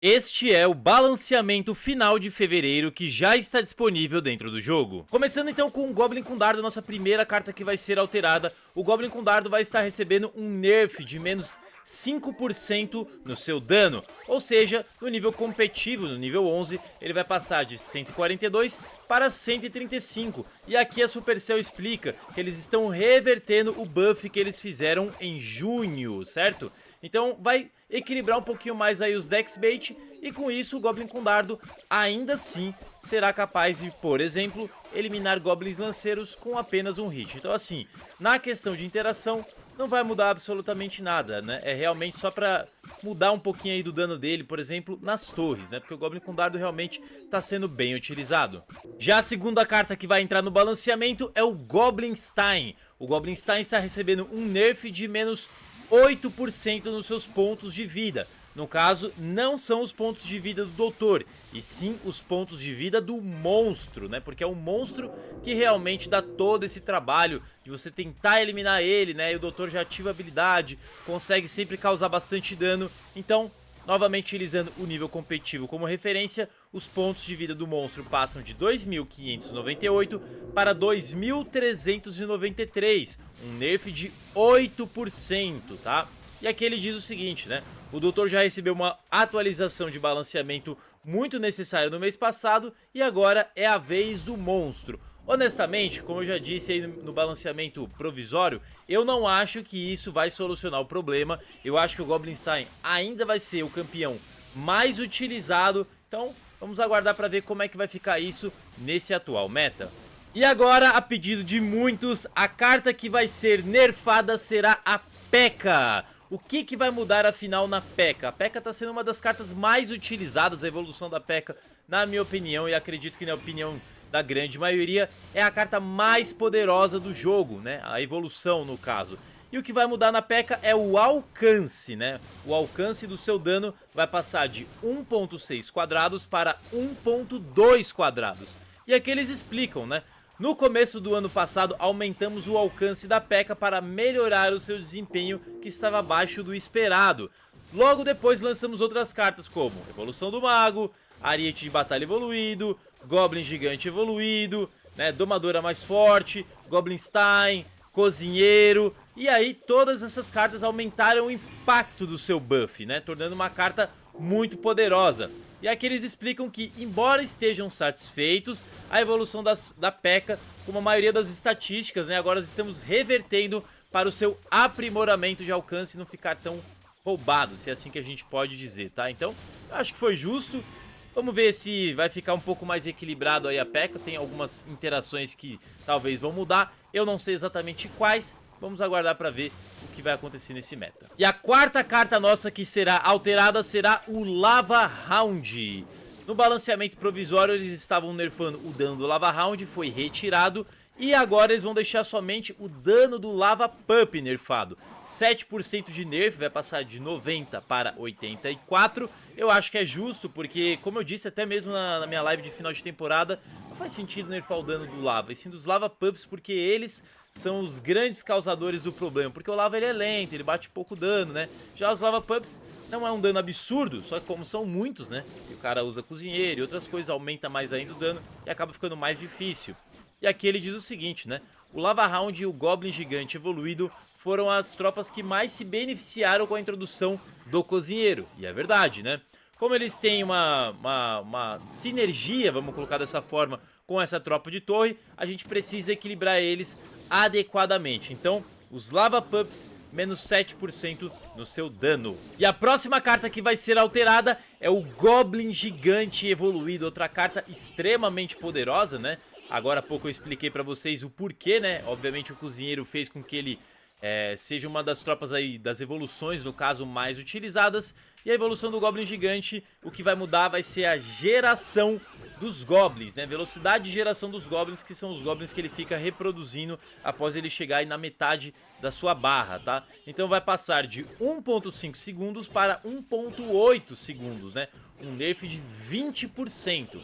Este é o balanceamento final de fevereiro que já está disponível dentro do jogo. Começando então com o Goblin com Dardo, nossa primeira carta que vai ser alterada. O Goblin com Dardo vai estar recebendo um nerf de menos 5% no seu dano. Ou seja, no nível competitivo, no nível 11, ele vai passar de 142 para 135. E aqui a Supercell explica que eles estão revertendo o buff que eles fizeram em junho, certo? Então vai equilibrar um pouquinho mais aí os decks bait, e com isso o Goblin com Dardo ainda assim será capaz de, por exemplo, eliminar Goblins lanceiros com apenas um hit. Então assim, na questão de interação não vai mudar absolutamente nada, né? É realmente só pra mudar um pouquinho aí do dano dele, por exemplo, nas torres, né? Porque o Goblin com Dardo realmente tá sendo bem utilizado. Já a segunda carta que vai entrar no balanceamento é o Goblinstein. O Goblinstein está recebendo um nerf de menos 8% nos seus pontos de vida. No caso, não são os pontos de vida do doutor, e sim os pontos de vida do monstro, né? Porque é o monstro que realmente dá todo esse trabalho de você tentar eliminar ele, né? E o doutor já ativa a habilidade, consegue sempre causar bastante dano. Então, novamente utilizando o nível competitivo como referência, os pontos de vida do monstro passam de 2.598 para 2.393, um nerf de 8%, tá? E aqui ele diz o seguinte, né? O doutor já recebeu uma atualização de balanceamento muito necessária no mês passado e agora é a vez do monstro. Honestamente, como eu já disse aí no balanceamento provisório, eu não acho que isso vai solucionar o problema. Eu acho que o Goblinstein ainda vai ser o campeão mais utilizado, então vamos aguardar para ver como é que vai ficar isso nesse atual meta. E agora, a pedido de muitos, a carta que vai ser nerfada será a P.E.K.K.A. O que vai mudar afinal na P.E.K.K.A? A P.E.K.K.A tá sendo uma das cartas mais utilizadas, a evolução da P.E.K.K.A, na minha opinião, e acredito que na opinião da grande maioria, é a carta mais poderosa do jogo, né? A evolução, no caso. E o que vai mudar na P.E.K.K.A é o alcance, né? O alcance do seu dano vai passar de 1.6 quadrados para 1.2 quadrados. E aqui eles explicam, né? No começo do ano passado, aumentamos o alcance da P.E.K.K.A para melhorar o seu desempenho, que estava abaixo do esperado. Logo depois lançamos outras cartas como Evolução do Mago, Ariete de Batalha Evoluído, Goblin Gigante Evoluído, né, Domadora Mais Forte, Goblinstein, Cozinheiro. E aí todas essas cartas aumentaram o impacto do seu buff, né, tornando uma carta muito poderosa. E aqui eles explicam que, embora estejam satisfeitos, a evolução da P.E.K.K.A, como a maioria das estatísticas, né, agora estamos revertendo para o seu aprimoramento de alcance e não ficar tão roubado, se é assim que a gente pode dizer, tá? Então, eu acho que foi justo. Vamos ver se vai ficar um pouco mais equilibrado aí a P.E.K.K.A. Tem algumas interações que talvez vão mudar. Eu não sei exatamente quais. Vamos aguardar para ver o que vai acontecer nesse meta. E a quarta carta nossa que será alterada será o Lava Round. No balanceamento provisório eles estavam nerfando o dano do Lava Round, foi retirado. E agora eles vão deixar somente o dano do Lava Pup nerfado. 7% de nerf, vai passar de 90 para 84. Eu acho que é justo, porque, como eu disse até mesmo na minha live de final de temporada, não faz sentido nerfar o dano do Lava, e sim dos Lava Pups, porque eles são os grandes causadores do problema. Porque o Lava ele é lento, ele bate pouco dano, né? Já os Lava Pups não é um dano absurdo, só que como são muitos, né? E o cara usa cozinheiro e outras coisas, aumenta mais ainda o dano e acaba ficando mais difícil. E aqui ele diz o seguinte, né? O Lava Round e o Goblin Gigante Evoluído foram as tropas que mais se beneficiaram com a introdução do Cozinheiro. E é verdade, né? Como eles têm uma sinergia, vamos colocar dessa forma, com essa tropa de torre, a gente precisa equilibrar eles adequadamente. Então, os Lava Pups, menos 7% no seu dano. E a próxima carta que vai ser alterada é o Goblin Gigante Evoluído, outra carta extremamente poderosa, né? Agora há pouco eu expliquei pra vocês o porquê, né? Obviamente o Cozinheiro fez com que ele seja uma das tropas aí, das evoluções, no caso, mais utilizadas. E a evolução do Goblin Gigante, o que vai mudar vai ser a geração dos Goblins, né? Velocidade de geração dos Goblins, que são os Goblins que ele fica reproduzindo após ele chegar aí na metade da sua barra, tá? Então vai passar de 1.5 segundos para 1.8 segundos, né? Um nerf de 20%.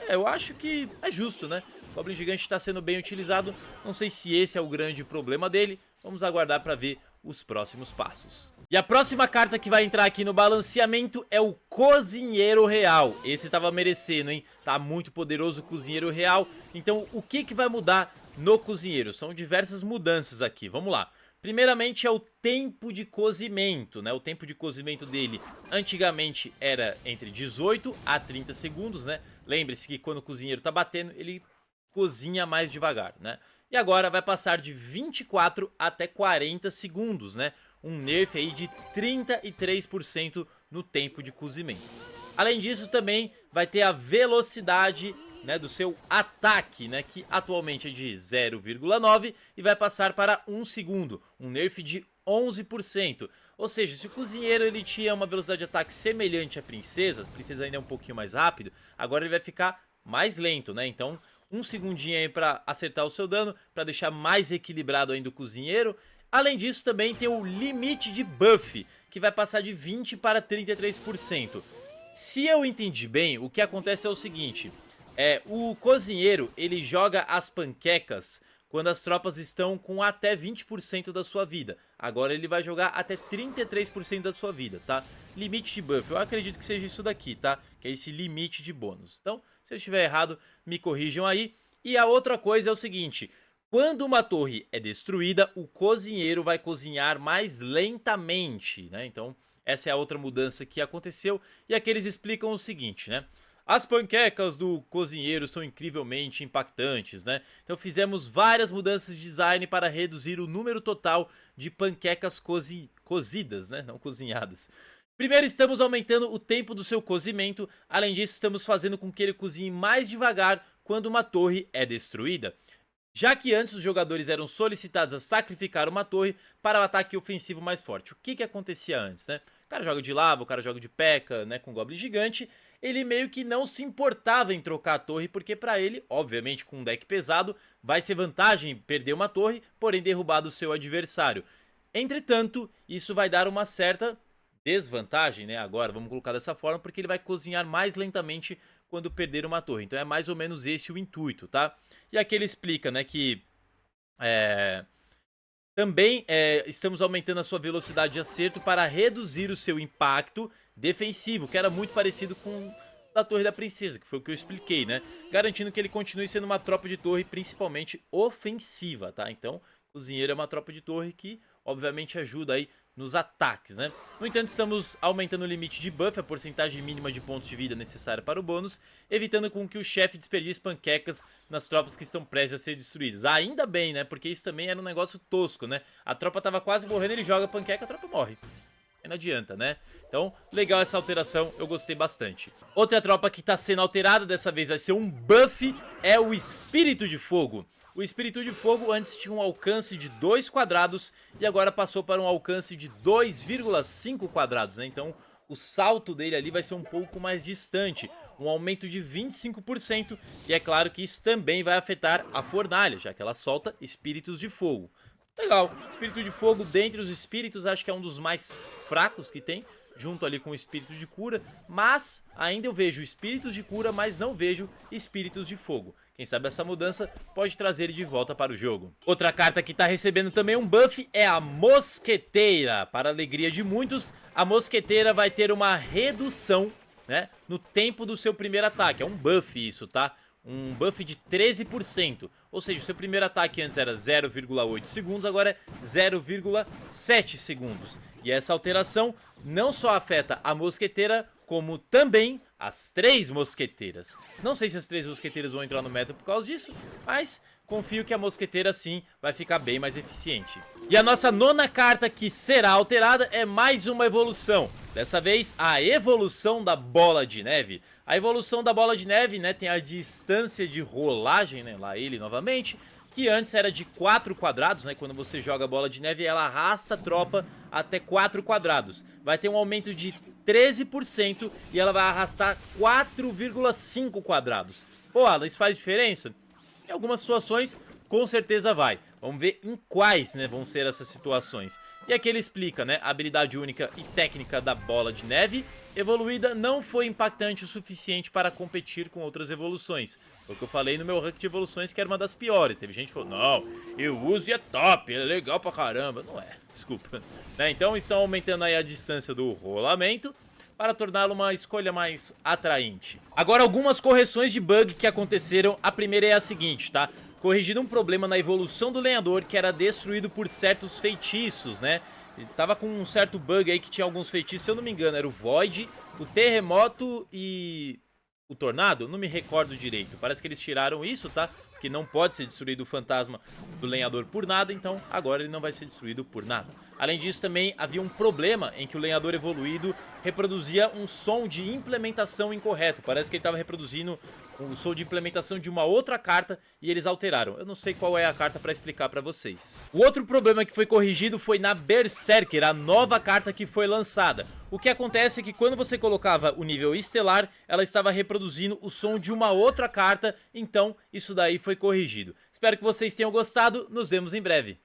Eu acho que é justo, né? O Goblin Gigante está sendo bem utilizado, não sei se esse é o grande problema dele, vamos aguardar para ver os próximos passos. E a próxima carta que vai entrar aqui no balanceamento é o Cozinheiro Real. Esse tava merecendo, hein? Tá muito poderoso o Cozinheiro Real. Então, o que que vai mudar no Cozinheiro? São diversas mudanças aqui, vamos lá. Primeiramente é o tempo de cozimento, né? O tempo de cozimento dele antigamente era entre 18 a 30 segundos, né? Lembre-se que quando o cozinheiro tá batendo, ele cozinha mais devagar, né? E agora vai passar de 24 até 40 segundos, né? Um nerf aí de 33% no tempo de cozimento. Além disso, também vai ter a velocidade, né, do seu ataque, né, que atualmente é de 0,9 e vai passar para 1 segundo, um nerf de 11%. Ou seja, se o cozinheiro ele tinha uma velocidade de ataque semelhante à princesa ainda é um pouquinho mais rápido, agora ele vai ficar mais lento, né? Então, um segundinho aí para acertar o seu dano, para deixar mais equilibrado ainda o cozinheiro. Além disso, também tem o limite de buff, que vai passar de 20 para 33%. Se eu entendi bem, o que acontece é o seguinte: o cozinheiro ele joga as panquecas quando as tropas estão com até 20% da sua vida. Agora ele vai jogar até 33% da sua vida, tá? Limite de buff, eu acredito que seja isso daqui, tá? Que é esse limite de bônus. Então, se eu estiver errado, me corrijam aí. E a outra coisa é o seguinte: quando uma torre é destruída, o cozinheiro vai cozinhar mais lentamente, né? Então, essa é a outra mudança que aconteceu. E aqui eles explicam o seguinte, né? As panquecas do cozinheiro são incrivelmente impactantes, né? Então fizemos várias mudanças de design para reduzir o número total de panquecas cozidas, né? Não cozinhadas. Primeiro, estamos aumentando o tempo do seu cozimento. Além disso, estamos fazendo com que ele cozinhe mais devagar quando uma torre é destruída. Já que antes os jogadores eram solicitados a sacrificar uma torre para o ataque ofensivo mais forte. O que acontecia antes, né? O cara joga de lava, o cara joga de P.E.K.K.A, né, com Goblin Gigante. Ele meio que não se importava em trocar a torre, porque pra ele, obviamente com um deck pesado, vai ser vantagem perder uma torre, porém derrubar do seu adversário. Entretanto, isso vai dar uma certa desvantagem, né? Agora, vamos colocar dessa forma, porque ele vai cozinhar mais lentamente quando perder uma torre. Então é mais ou menos esse o intuito, tá? E aqui ele explica, né, que também estamos aumentando a sua velocidade de acerto para reduzir o seu impacto defensivo, que era muito parecido com a Torre da Princesa, que foi o que eu expliquei, né? Garantindo que ele continue sendo uma tropa de torre principalmente ofensiva, tá? Então, o cozinheiro é uma tropa de torre que, obviamente, ajuda aí nos ataques, né? No entanto, estamos aumentando o limite de buff, a porcentagem mínima de pontos de vida necessária para o bônus, evitando com que o chefe desperdice panquecas nas tropas que estão prestes a ser destruídas. Ainda bem, né? Porque isso também era um negócio tosco, né? A tropa tava quase morrendo, ele joga panqueca, a tropa morre. Aí não adianta, né? Então, legal essa alteração, eu gostei bastante. Outra tropa que tá sendo alterada, dessa vez vai ser um buff, é o Espírito de Fogo. O Espírito de Fogo antes tinha um alcance de 2 quadrados e agora passou para um alcance de 2,5 quadrados, né? Então o salto dele ali vai ser um pouco mais distante, um aumento de 25%, e é claro que isso também vai afetar a fornalha, já que ela solta espíritos de fogo. Legal, Espírito de Fogo dentre os espíritos acho que é um dos mais fracos que tem, junto ali com o espírito de cura, mas ainda eu vejo espíritos de cura, mas não vejo espíritos de fogo. Quem sabe essa mudança pode trazer ele de volta para o jogo. Outra carta que está recebendo também um buff é a Mosqueteira. Para a alegria de muitos, a Mosqueteira vai ter uma redução, né, no tempo do seu primeiro ataque. É um buff isso, tá? Um buff de 13%. Ou seja, o seu primeiro ataque antes era 0,8 segundos, agora é 0,7 segundos. E essa alteração não só afeta a Mosqueteira, como também as 3 mosqueteiras. Não sei se as 3 mosqueteiras vão entrar no meta por causa disso, mas confio que a Mosqueteira sim vai ficar bem mais eficiente. E a nossa nona carta que será alterada é mais uma evolução. Dessa vez, a evolução da Bola de Neve. A evolução da Bola de Neve, né, tem a distância de rolagem, né, lá ele novamente, que antes era de 4 quadrados, né? Quando você joga a Bola de Neve, ela arrasta a tropa até 4 quadrados. Vai ter um aumento de 13% e ela vai arrastar 4,5 quadrados. Pô, Alan, isso faz diferença? Em algumas situações, com certeza vai. Vamos ver em quais, né, vão ser essas situações. E aqui ele explica, né, a habilidade única e técnica da Bola de Neve evoluída não foi impactante o suficiente para competir com outras evoluções. Foi o que eu falei no meu ranking de evoluções, que era uma das piores. Teve gente que falou, não, eu uso e é top, é legal pra caramba. Não é, desculpa. Né, então estão aumentando aí a distância do rolamento para torná-lo uma escolha mais atraente. Agora, algumas correções de bug que aconteceram. A primeira é a seguinte, tá? Corrigindo um problema na evolução do lenhador, que era destruído por certos feitiços, né? Ele tava com um certo bug aí que tinha alguns feitiços, se eu não me engano, era o Void, o Terremoto e o Tornado? Eu não me recordo direito. Parece que eles tiraram isso, tá? Que não pode ser destruído o fantasma do lenhador por nada, então agora ele não vai ser destruído por nada. Além disso, também havia um problema em que o lenhador evoluído reproduzia um som de implementação incorreto. Parece que ele estava reproduzindo o som de implementação de uma outra carta e eles alteraram. Eu não sei qual é a carta para explicar para vocês. O outro problema que foi corrigido foi na Berserker, a nova carta que foi lançada. O que acontece é que quando você colocava o nível estelar, ela estava reproduzindo o som de uma outra carta, então isso daí foi corrigido. Espero que vocês tenham gostado, nos vemos em breve.